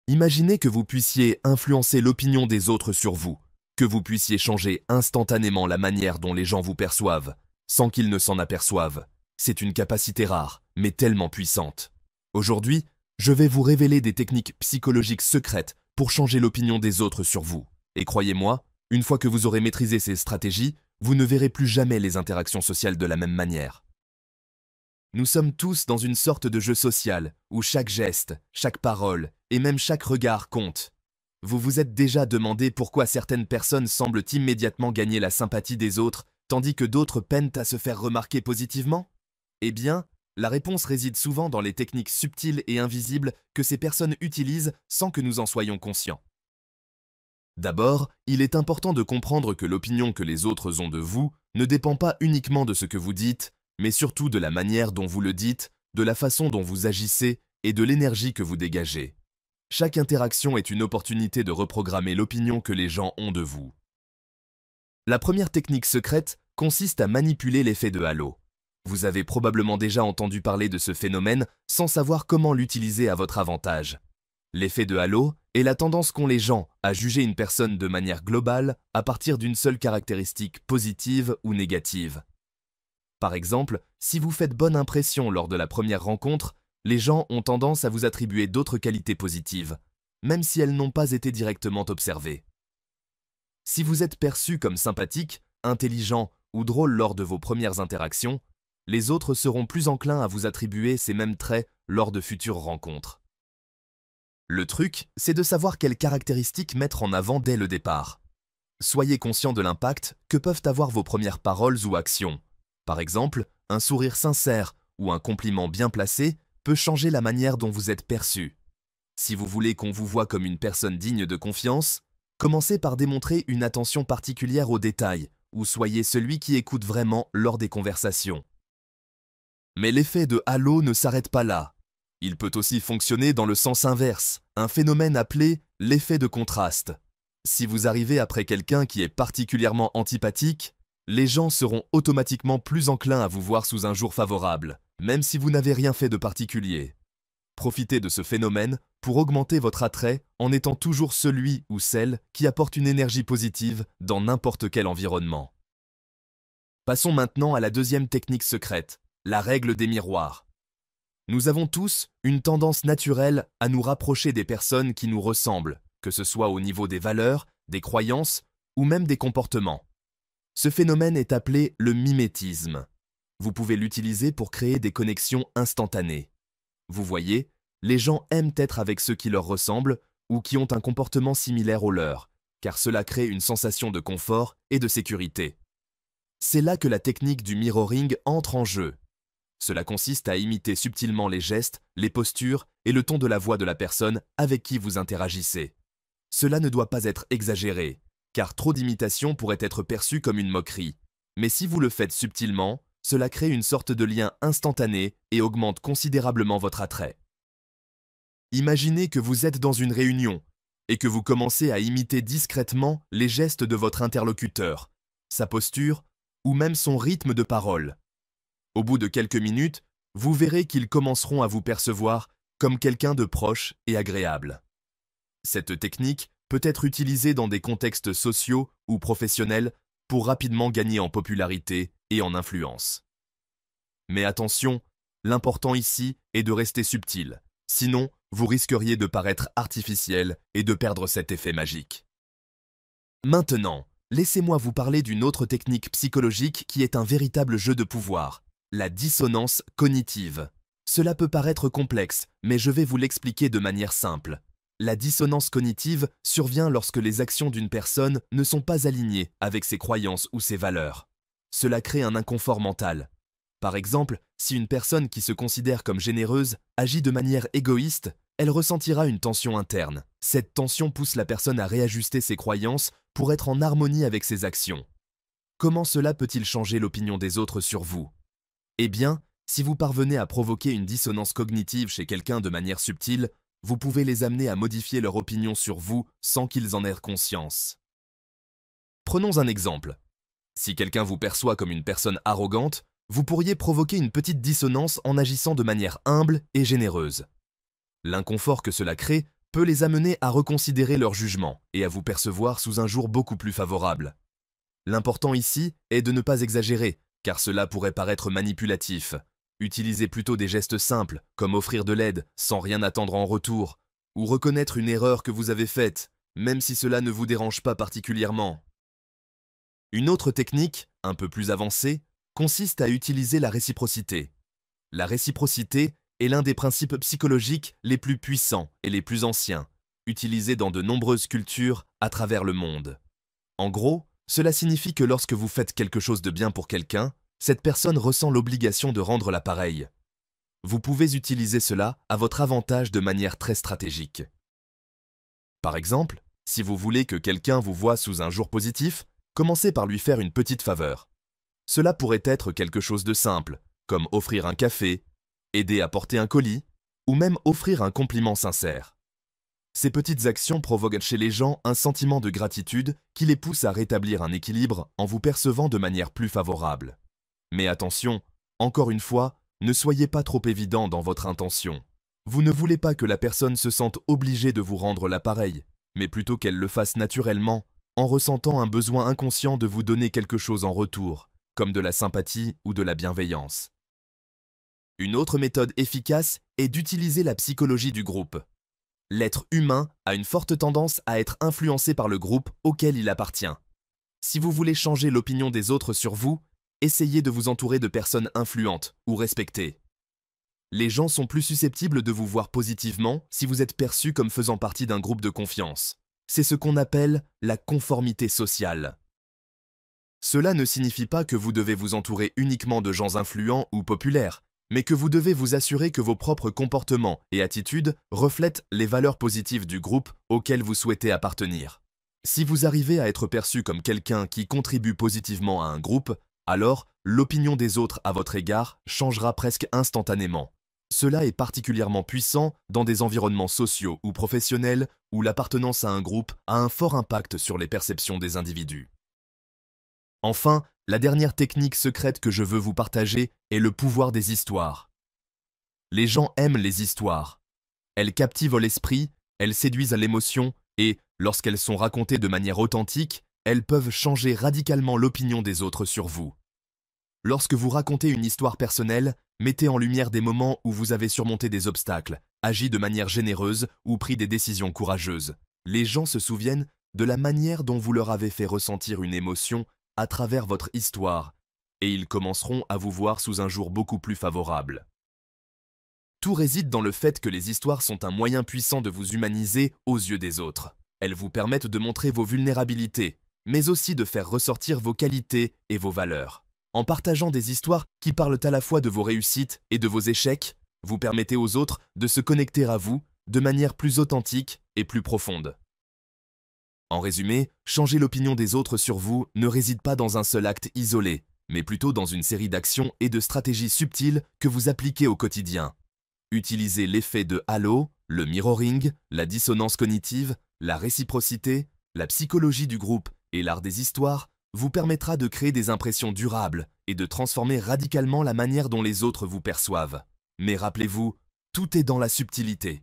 Imaginez que vous puissiez influencer l'opinion des autres sur vous, que vous puissiez changer instantanément la manière dont les gens vous perçoivent, sans qu'ils ne s'en aperçoivent. C'est une capacité rare, mais tellement puissante. Aujourd'hui, je vais vous révéler des techniques psychologiques secrètes pour changer l'opinion des autres sur vous. Et croyez-moi, une fois que vous aurez maîtrisé ces stratégies, vous ne verrez plus jamais les interactions sociales de la même manière. Nous sommes tous dans une sorte de jeu social, où chaque geste, chaque parole et même chaque regard compte. Vous vous êtes déjà demandé pourquoi certaines personnes semblent immédiatement gagner la sympathie des autres, tandis que d'autres peinent à se faire remarquer positivement? Eh bien, la réponse réside souvent dans les techniques subtiles et invisibles que ces personnes utilisent sans que nous en soyons conscients. D'abord, il est important de comprendre que l'opinion que les autres ont de vous ne dépend pas uniquement de ce que vous dites, mais surtout de la manière dont vous le dites, de la façon dont vous agissez et de l'énergie que vous dégagez. Chaque interaction est une opportunité de reprogrammer l'opinion que les gens ont de vous. La première technique secrète consiste à manipuler l'effet de halo. Vous avez probablement déjà entendu parler de ce phénomène sans savoir comment l'utiliser à votre avantage. L'effet de halo est la tendance qu'ont les gens à juger une personne de manière globale à partir d'une seule caractéristique positive ou négative. Par exemple, si vous faites bonne impression lors de la première rencontre, les gens ont tendance à vous attribuer d'autres qualités positives, même si elles n'ont pas été directement observées. Si vous êtes perçu comme sympathique, intelligent ou drôle lors de vos premières interactions, les autres seront plus enclins à vous attribuer ces mêmes traits lors de futures rencontres. Le truc, c'est de savoir quelles caractéristiques mettre en avant dès le départ. Soyez conscient de l'impact que peuvent avoir vos premières paroles ou actions. Par exemple, un sourire sincère ou un compliment bien placé peut changer la manière dont vous êtes perçu. Si vous voulez qu'on vous voie comme une personne digne de confiance, commencez par démontrer une attention particulière aux détails ou soyez celui qui écoute vraiment lors des conversations. Mais l'effet de halo ne s'arrête pas là. Il peut aussi fonctionner dans le sens inverse, un phénomène appelé l'effet de contraste. Si vous arrivez après quelqu'un qui est particulièrement antipathique, les gens seront automatiquement plus enclins à vous voir sous un jour favorable, même si vous n'avez rien fait de particulier. Profitez de ce phénomène pour augmenter votre attrait en étant toujours celui ou celle qui apporte une énergie positive dans n'importe quel environnement. Passons maintenant à la deuxième technique secrète, la règle des miroirs. Nous avons tous une tendance naturelle à nous rapprocher des personnes qui nous ressemblent, que ce soit au niveau des valeurs, des croyances ou même des comportements. Ce phénomène est appelé le mimétisme. Vous pouvez l'utiliser pour créer des connexions instantanées. Vous voyez, les gens aiment être avec ceux qui leur ressemblent ou qui ont un comportement similaire au leur, car cela crée une sensation de confort et de sécurité. C'est là que la technique du mirroring entre en jeu. Cela consiste à imiter subtilement les gestes, les postures et le ton de la voix de la personne avec qui vous interagissez. Cela ne doit pas être exagéré, car trop d'imitation pourrait être perçu comme une moquerie. Mais si vous le faites subtilement, cela crée une sorte de lien instantané et augmente considérablement votre attrait. Imaginez que vous êtes dans une réunion et que vous commencez à imiter discrètement les gestes de votre interlocuteur, sa posture ou même son rythme de parole. Au bout de quelques minutes, vous verrez qu'ils commenceront à vous percevoir comme quelqu'un de proche et agréable. Cette technique peut être utilisée dans des contextes sociaux ou professionnels pour rapidement gagner en popularité et en influence. Mais attention, l'important ici est de rester subtil, sinon vous risqueriez de paraître artificiel et de perdre cet effet magique. Maintenant, laissez-moi vous parler d'une autre technique psychologique qui est un véritable jeu de pouvoir, la dissonance cognitive. Cela peut paraître complexe, mais je vais vous l'expliquer de manière simple. La dissonance cognitive survient lorsque les actions d'une personne ne sont pas alignées avec ses croyances ou ses valeurs. Cela crée un inconfort mental. Par exemple, si une personne qui se considère comme généreuse agit de manière égoïste, elle ressentira une tension interne. Cette tension pousse la personne à réajuster ses croyances pour être en harmonie avec ses actions. Comment cela peut-il changer l'opinion des autres sur vous? Eh bien, si vous parvenez à provoquer une dissonance cognitive chez quelqu'un de manière subtile, vous pouvez les amener à modifier leur opinion sur vous sans qu'ils en aient conscience. Prenons un exemple. Si quelqu'un vous perçoit comme une personne arrogante, Vous pourriez provoquer une petite dissonance en agissant de manière humble et généreuse. L'inconfort que cela crée peut les amener à reconsidérer leur jugement et à vous percevoir sous un jour beaucoup plus favorable. L'important ici est de ne pas exagérer, car cela pourrait paraître manipulatif. Utilisez plutôt des gestes simples, comme offrir de l'aide sans rien attendre en retour, ou reconnaître une erreur que vous avez faite, même si cela ne vous dérange pas particulièrement. Une autre technique, un peu plus avancée, consiste à utiliser la réciprocité. La réciprocité est l'un des principes psychologiques les plus puissants et les plus anciens, utilisés dans de nombreuses cultures à travers le monde. En gros, cela signifie que lorsque vous faites quelque chose de bien pour quelqu'un, cette personne ressent l'obligation de rendre l'appareil. Vous pouvez utiliser cela à votre avantage de manière très stratégique. Par exemple, si vous voulez que quelqu'un vous voie sous un jour positif, commencez par lui faire une petite faveur. Cela pourrait être quelque chose de simple, comme offrir un café, aider à porter un colis, ou même offrir un compliment sincère. Ces petites actions provoquent chez les gens un sentiment de gratitude qui les pousse à rétablir un équilibre en vous percevant de manière plus favorable. Mais attention, encore une fois, ne soyez pas trop évident dans votre intention. Vous ne voulez pas que la personne se sente obligée de vous rendre l'appareil, mais plutôt qu'elle le fasse naturellement, en ressentant un besoin inconscient de vous donner quelque chose en retour, comme de la sympathie ou de la bienveillance. Une autre méthode efficace est d'utiliser la psychologie du groupe. L'être humain a une forte tendance à être influencé par le groupe auquel il appartient. Si vous voulez changer l'opinion des autres sur vous, essayez de vous entourer de personnes influentes ou respectées. Les gens sont plus susceptibles de vous voir positivement si vous êtes perçu comme faisant partie d'un groupe de confiance. C'est ce qu'on appelle la conformité sociale. Cela ne signifie pas que vous devez vous entourer uniquement de gens influents ou populaires, mais que vous devez vous assurer que vos propres comportements et attitudes reflètent les valeurs positives du groupe auquel vous souhaitez appartenir. Si vous arrivez à être perçu comme quelqu'un qui contribue positivement à un groupe, alors l'opinion des autres à votre égard changera presque instantanément. Cela est particulièrement puissant dans des environnements sociaux ou professionnels où l'appartenance à un groupe a un fort impact sur les perceptions des individus. Enfin, la dernière technique secrète que je veux vous partager est le pouvoir des histoires. Les gens aiment les histoires. Elles captivent l'esprit, elles séduisent l'émotion et, lorsqu'elles sont racontées de manière authentique, elles peuvent changer radicalement l'opinion des autres sur vous. Lorsque vous racontez une histoire personnelle, mettez en lumière des moments où vous avez surmonté des obstacles, agi de manière généreuse ou pris des décisions courageuses. Les gens se souviennent de la manière dont vous leur avez fait ressentir une émotion à travers votre histoire, et ils commenceront à vous voir sous un jour beaucoup plus favorable. Tout réside dans le fait que les histoires sont un moyen puissant de vous humaniser aux yeux des autres. Elles vous permettent de montrer vos vulnérabilités, mais aussi de faire ressortir vos qualités et vos valeurs. En partageant des histoires qui parlent à la fois de vos réussites et de vos échecs, vous permettez aux autres de se connecter à vous de manière plus authentique et plus profonde. En résumé, changer l'opinion des autres sur vous ne réside pas dans un seul acte isolé, mais plutôt dans une série d'actions et de stratégies subtiles que vous appliquez au quotidien. Utilisez l'effet de halo, le mirroring, la dissonance cognitive, la réciprocité, la psychologie du groupe et l'art des histoires vous permettra de créer des impressions durables et de transformer radicalement la manière dont les autres vous perçoivent. Mais rappelez-vous, tout est dans la subtilité.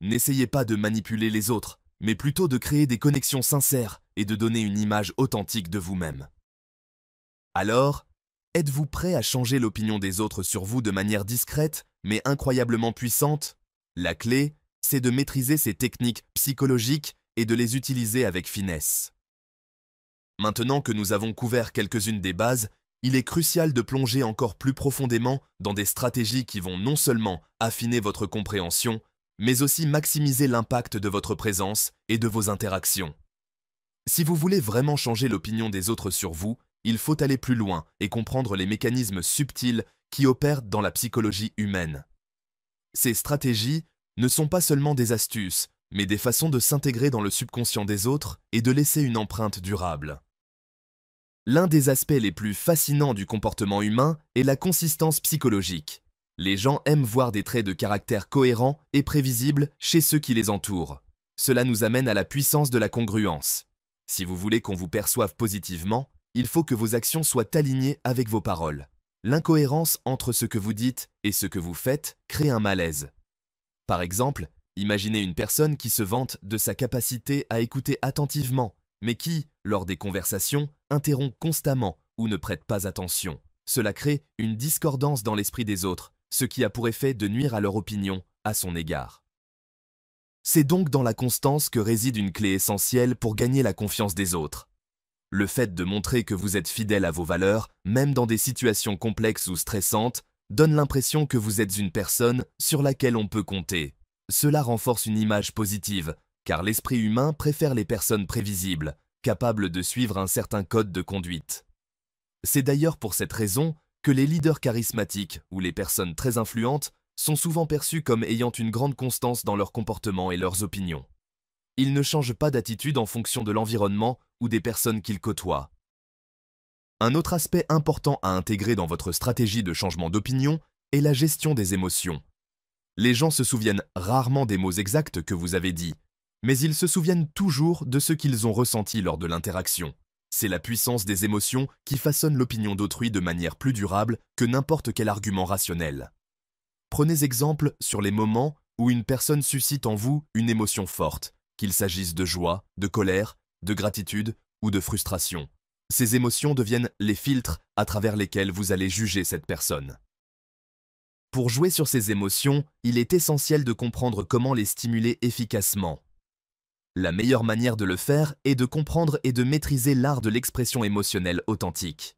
N'essayez pas de manipuler les autres, mais plutôt de créer des connexions sincères et de donner une image authentique de vous-même. Alors, êtes-vous prêt à changer l'opinion des autres sur vous de manière discrète, mais incroyablement puissante? La clé, c'est de maîtriser ces techniques psychologiques et de les utiliser avec finesse. Maintenant que nous avons couvert quelques-unes des bases, il est crucial de plonger encore plus profondément dans des stratégies qui vont non seulement affiner votre compréhension, mais aussi maximiser l'impact de votre présence et de vos interactions. Si vous voulez vraiment changer l'opinion des autres sur vous, il faut aller plus loin et comprendre les mécanismes subtils qui opèrent dans la psychologie humaine. Ces stratégies ne sont pas seulement des astuces, mais des façons de s'intégrer dans le subconscient des autres et de laisser une empreinte durable. L'un des aspects les plus fascinants du comportement humain est la consistance psychologique. Les gens aiment voir des traits de caractère cohérents et prévisibles chez ceux qui les entourent. Cela nous amène à la puissance de la congruence. Si vous voulez qu'on vous perçoive positivement, il faut que vos actions soient alignées avec vos paroles. L'incohérence entre ce que vous dites et ce que vous faites crée un malaise. Par exemple, imaginez une personne qui se vante de sa capacité à écouter attentivement, mais qui, lors des conversations, interrompt constamment ou ne prête pas attention. Cela crée une discordance dans l'esprit des autres, ce qui a pour effet de nuire à leur opinion à son égard. C'est donc dans la constance que réside une clé essentielle pour gagner la confiance des autres. Le fait de montrer que vous êtes fidèle à vos valeurs, même dans des situations complexes ou stressantes, donne l'impression que vous êtes une personne sur laquelle on peut compter. Cela renforce une image positive, car l'esprit humain préfère les personnes prévisibles, capables de suivre un certain code de conduite. C'est d'ailleurs pour cette raison que les leaders charismatiques ou les personnes très influentes sont souvent perçus comme ayant une grande constance dans leur comportement et leurs opinions. Ils ne changent pas d'attitude en fonction de l'environnement ou des personnes qu'ils côtoient. Un autre aspect important à intégrer dans votre stratégie de changement d'opinion est la gestion des émotions. Les gens se souviennent rarement des mots exacts que vous avez dits, mais ils se souviennent toujours de ce qu'ils ont ressenti lors de l'interaction. C'est la puissance des émotions qui façonne l'opinion d'autrui de manière plus durable que n'importe quel argument rationnel. Prenez exemple sur les moments où une personne suscite en vous une émotion forte, qu'il s'agisse de joie, de colère, de gratitude ou de frustration. Ces émotions deviennent les filtres à travers lesquels vous allez juger cette personne. Pour jouer sur ces émotions, il est essentiel de comprendre comment les stimuler efficacement. La meilleure manière de le faire est de comprendre et de maîtriser l'art de l'expression émotionnelle authentique.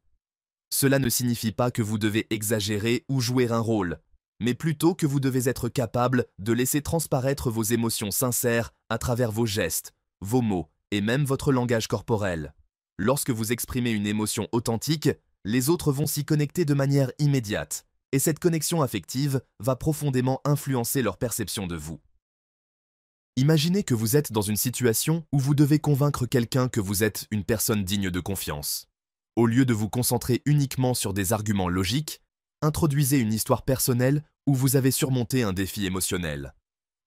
Cela ne signifie pas que vous devez exagérer ou jouer un rôle, mais plutôt que vous devez être capable de laisser transparaître vos émotions sincères à travers vos gestes, vos mots et même votre langage corporel. Lorsque vous exprimez une émotion authentique, les autres vont s'y connecter de manière immédiate, et cette connexion affective va profondément influencer leur perception de vous. Imaginez que vous êtes dans une situation où vous devez convaincre quelqu'un que vous êtes une personne digne de confiance. Au lieu de vous concentrer uniquement sur des arguments logiques, introduisez une histoire personnelle où vous avez surmonté un défi émotionnel.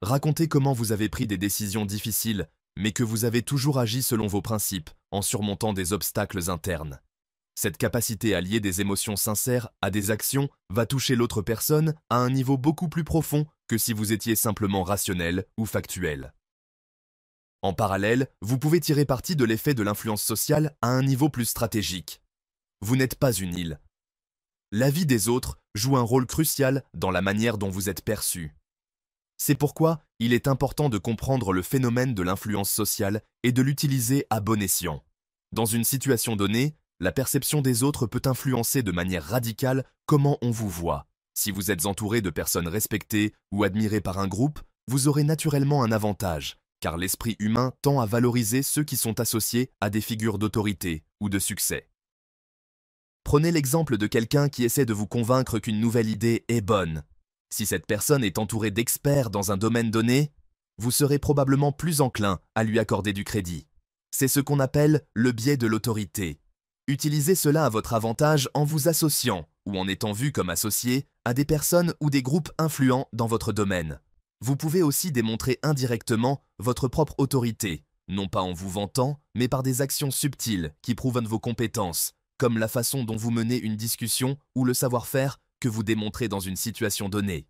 Racontez comment vous avez pris des décisions difficiles, mais que vous avez toujours agi selon vos principes, en surmontant des obstacles internes. Cette capacité à lier des émotions sincères à des actions va toucher l'autre personne à un niveau beaucoup plus profond que si vous étiez simplement rationnel ou factuel. En parallèle, vous pouvez tirer parti de l'effet de l'influence sociale à un niveau plus stratégique. Vous n'êtes pas une île. L'avis des autres joue un rôle crucial dans la manière dont vous êtes perçu. C'est pourquoi il est important de comprendre le phénomène de l'influence sociale et de l'utiliser à bon escient. Dans une situation donnée, la perception des autres peut influencer de manière radicale comment on vous voit. Si vous êtes entouré de personnes respectées ou admirées par un groupe, vous aurez naturellement un avantage, car l'esprit humain tend à valoriser ceux qui sont associés à des figures d'autorité ou de succès. Prenez l'exemple de quelqu'un qui essaie de vous convaincre qu'une nouvelle idée est bonne. Si cette personne est entourée d'experts dans un domaine donné, vous serez probablement plus enclin à lui accorder du crédit. C'est ce qu'on appelle le biais de l'autorité. Utilisez cela à votre avantage en vous associant ou en étant vu comme associé à des personnes ou des groupes influents dans votre domaine. Vous pouvez aussi démontrer indirectement votre propre autorité, non pas en vous vantant, mais par des actions subtiles qui prouvent vos compétences, comme la façon dont vous menez une discussion ou le savoir-faire que vous démontrez dans une situation donnée.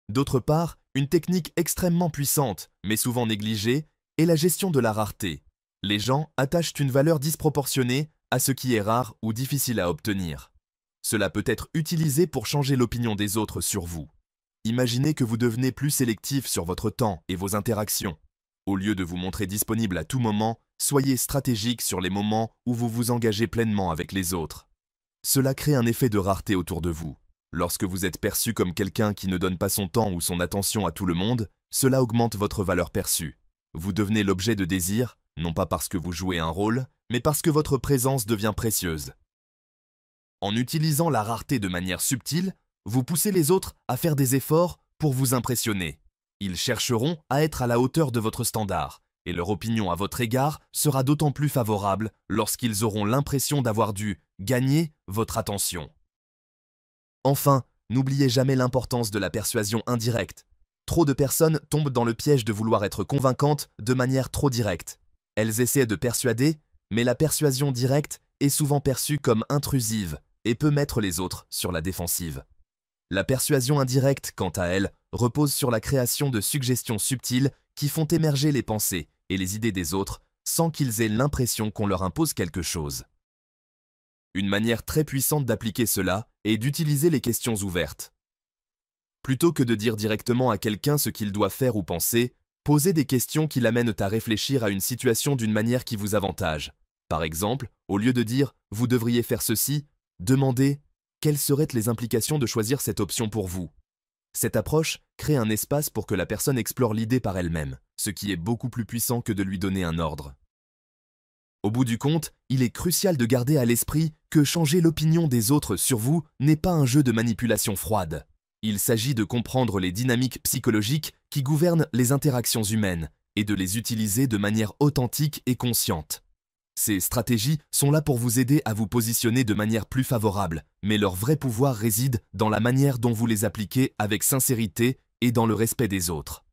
D'autre part, une technique extrêmement puissante, mais souvent négligée, est la gestion de la rareté. Les gens attachent une valeur disproportionnée à ce qui est rare ou difficile à obtenir. Cela peut être utilisé pour changer l'opinion des autres sur vous. Imaginez que vous devenez plus sélectif sur votre temps et vos interactions. Au lieu de vous montrer disponible à tout moment, soyez stratégique sur les moments où vous vous engagez pleinement avec les autres. Cela crée un effet de rareté autour de vous. Lorsque vous êtes perçu comme quelqu'un qui ne donne pas son temps ou son attention à tout le monde, cela augmente votre valeur perçue. Vous devenez l'objet de désir, non pas parce que vous jouez un rôle, mais parce que votre présence devient précieuse. En utilisant la rareté de manière subtile, vous poussez les autres à faire des efforts pour vous impressionner. Ils chercheront à être à la hauteur de votre standard, et leur opinion à votre égard sera d'autant plus favorable lorsqu'ils auront l'impression d'avoir dû gagner votre attention. Enfin, n'oubliez jamais l'importance de la persuasion indirecte. Trop de personnes tombent dans le piège de vouloir être convaincantes de manière trop directe. Elles essaient de persuader, mais la persuasion directe est souvent perçue comme intrusive et peut mettre les autres sur la défensive. La persuasion indirecte, quant à elle, repose sur la création de suggestions subtiles qui font émerger les pensées et les idées des autres sans qu'ils aient l'impression qu'on leur impose quelque chose. Une manière très puissante d'appliquer cela est d'utiliser les questions ouvertes. Plutôt que de dire directement à quelqu'un ce qu'il doit faire ou penser, posez des questions qui l'amènent à réfléchir à une situation d'une manière qui vous avantage. Par exemple, au lieu de dire « vous devriez faire ceci », demandez « quelles seraient les implications de choisir cette option pour vous ?» Cette approche crée un espace pour que la personne explore l'idée par elle-même, ce qui est beaucoup plus puissant que de lui donner un ordre. Au bout du compte, il est crucial de garder à l'esprit que changer l'opinion des autres sur vous n'est pas un jeu de manipulation froide. Il s'agit de comprendre les dynamiques psychologiques qui gouvernent les interactions humaines et de les utiliser de manière authentique et consciente. Ces stratégies sont là pour vous aider à vous positionner de manière plus favorable, mais leur vrai pouvoir réside dans la manière dont vous les appliquez avec sincérité et dans le respect des autres.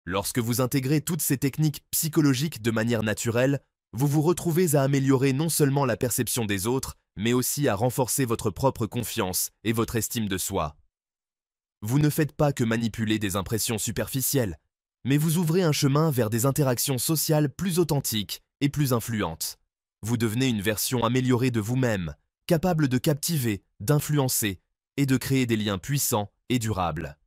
Lorsque vous intégrez toutes ces techniques psychologiques de manière naturelle, vous vous retrouvez à améliorer non seulement la perception des autres, mais aussi à renforcer votre propre confiance et votre estime de soi. Vous ne faites pas que manipuler des impressions superficielles, mais vous ouvrez un chemin vers des interactions sociales plus authentiques et plus influentes. Vous devenez une version améliorée de vous-même, capable de captiver, d'influencer et de créer des liens puissants et durables.